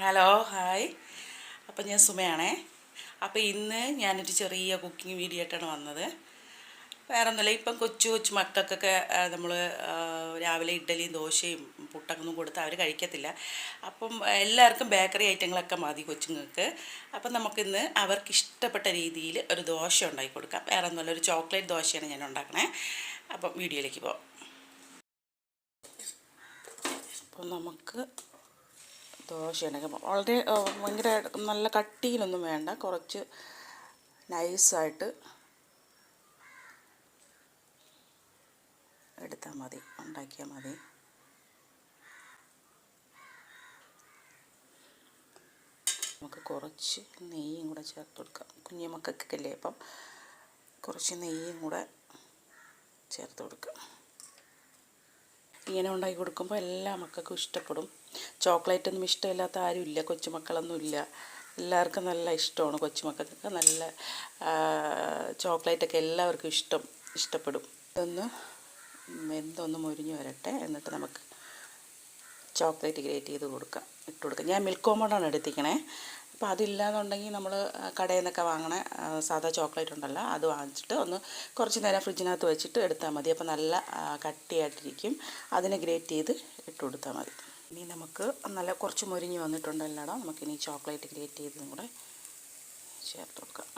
Hello hi. അപ്പം ഞാൻ സുമയാണേ. അപ്പോൾ ഇന്ന് ഞാനൊരു ചെറിയ കുക്കിംഗ് വീഡിയോ ആയിട്ടാണ് വന്നത്. വേറെ ഒന്നുമില്ല, ഇപ്പം കൊച്ചു കൊച്ചു മക്കൾക്കൊക്കെ നമ്മൾ രാവിലെ ഇഡ്ഡലിയും ദോശയും പുട്ടൊന്നും കൊടുത്ത് അവർ കഴിക്കത്തില്ല. അപ്പം എല്ലാവർക്കും ബേക്കറി ഐറ്റങ്ങളൊക്കെ മതി കൊച്ചുങ്ങൾക്ക്. അപ്പം നമുക്കിന്ന് അവർക്ക് ഇഷ്ടപ്പെട്ട രീതിയിൽ ഒരു ദോശ ഉണ്ടാക്കി കൊടുക്കാം. വേറെ ഒന്നുമില്ല, ഒരു ചോക്ലേറ്റ് ദോശയാണ് ഞാൻ ഉണ്ടാക്കണേ. അപ്പം വീഡിയോയിലേക്ക് പോകാം. അപ്പം നമുക്ക് ദോശ ഉണ്ടാക്കാം. വളരെ ഭയങ്കര നല്ല കട്ടിയിലൊന്നും വേണ്ട, കുറച്ച് നൈസായിട്ട് എടുത്താൽ മതി, ഉണ്ടാക്കിയാൽ മതി. നമുക്ക് കുറച്ച് നെയ്യും കൂടെ ചേർത്ത് കൊടുക്കാം. കുഞ്ഞു മക്കൾക്കല്ലേ, അപ്പം കുറച്ച് നെയ്യും കൂടെ ചേർത്ത് കൊടുക്കാം. ഇങ്ങനെ ഉണ്ടാക്കി കൊടുക്കുമ്പോൾ എല്ലാ മക്കൾക്കും ഇഷ്ടപ്പെടും. ചോക്ലേറ്റൊന്നും ഇഷ്ടമില്ലാത്ത ആരുമില്ല, കൊച്ചുമക്കളൊന്നുമില്ല. എല്ലാവർക്കും നല്ല ഇഷ്ടമാണ്. കൊച്ചുമക്കൾക്കൊക്കെ നല്ല ചോക്ലേറ്റൊക്കെ എല്ലാവർക്കും ഇഷ്ടപ്പെടും. ഇതൊന്ന് മൊരിഞ്ഞ് വരട്ടെ, എന്നിട്ട് നമുക്ക് ചോക്ലേറ്റ് ഗ്രേറ്റ് ചെയ്ത് ഇട്ട് കൊടുക്കാം. ഞാൻ മിൽക്ക് കോമോഡാണ് എടുത്തിരിക്കണേ. അപ്പോൾ അതില്ലാന്നുണ്ടെങ്കിൽ നമ്മൾ കടയിൽ നിന്നൊക്കെ വാങ്ങണ സാധാ ചോക്ലേറ്റ് ഉണ്ടല്ലോ, അത് വാങ്ങിച്ചിട്ട് ഒന്ന് കുറച്ച് നേരം ഫ്രിഡ്ജിനകത്ത് വെച്ചിട്ട് എടുത്താൽ മതി. അപ്പോൾ നല്ല കട്ടിയായിട്ടിരിക്കും. അതിനെ ഗ്രേറ്റ് ചെയ്ത് ഇട്ട് കൊടുത്താൽ മതി. ഇനി നമുക്ക് നല്ല കുറച്ച് മൊരിഞ്ഞ് വന്നിട്ടുണ്ട് എല്ലായിടം. നമുക്കിനി ചോക്ലേറ്റ് ഗ്രേറ്റ് ചെയ്തതും കൂടെ ചേർത്ത് കൊടുക്കാം.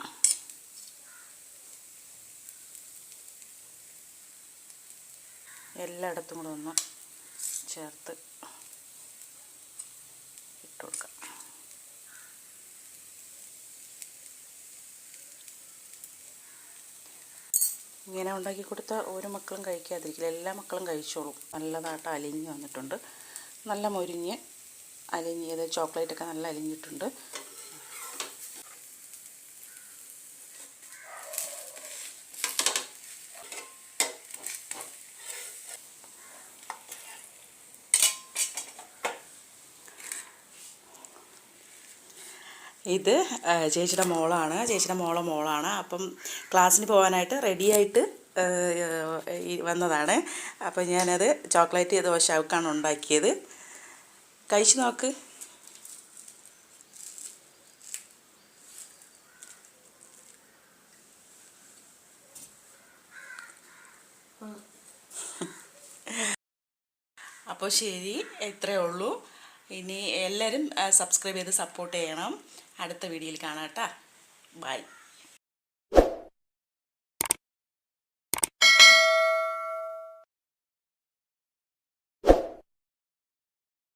എല്ലായിടത്തും കൂടെ ഒന്ന് ചേർത്ത് ഇട്ട് കൊടുക്കാം. ഇങ്ങനെ ഉണ്ടാക്കി കൊടുത്താൽ ഓരോ മക്കളും കഴിക്കാതിരിക്കില്ല, എല്ലാ മക്കളും കഴിച്ചോളും. നല്ലതായിട്ട് അലിഞ്ഞ് വന്നിട്ടുണ്ട്, നല്ല മൊരിഞ്ഞ് അലിഞ്ഞത് ചോക്ലേറ്റൊക്കെ നല്ല അലിഞ്ഞിട്ടുണ്ട്. ഇത് ചേച്ചിയുടെ മോളാണ്. അപ്പം ക്ലാസ്സിന് പോകാനായിട്ട് റെഡിയായിട്ട് വന്നതാണ്. അപ്പം ഞാനത് ചോക്ലേറ്റ് ദോശ അവൾക്കാണ് ഉണ്ടാക്കിയത്. കഴിച്ച് നോക്ക്. അപ്പോൾ ശരി, ഇത്രയേ ഉള്ളൂ. ഇനി എല്ലാവരും സബ്സ്ക്രൈബ് ചെയ്ത് സപ്പോർട്ട് ചെയ്യണം. അടുത്ത വീഡിയോയിൽ കാണാം കേട്ടോ. ബൈ.